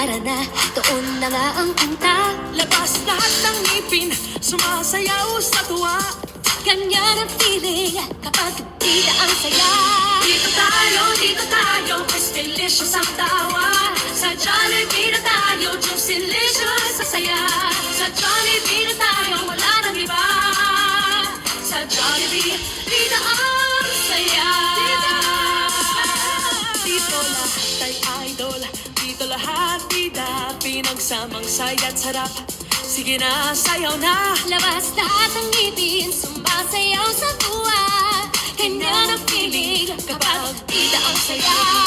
tara na, doon na nga ang punta. Labas lahat ng ngipin, sumasayaw sa tuwa. Ganyan ang feeling kapag bida ang saya. Dito tayo, mas delicious ang tawa. Sa Jollibee na tayo, juicy-licious sa saya. Sa Jollibee na tayo, wala nang iba. Sa Jollibee, bida ang saya. Dito lahat ay idol, dito lahat bida. Pinagsamang saya't sarap, sige na, sayaw na. Labas lahat ng ngipin, sumasayaw sa tuwa. Ganyan ang feeling kapag bida ang saya.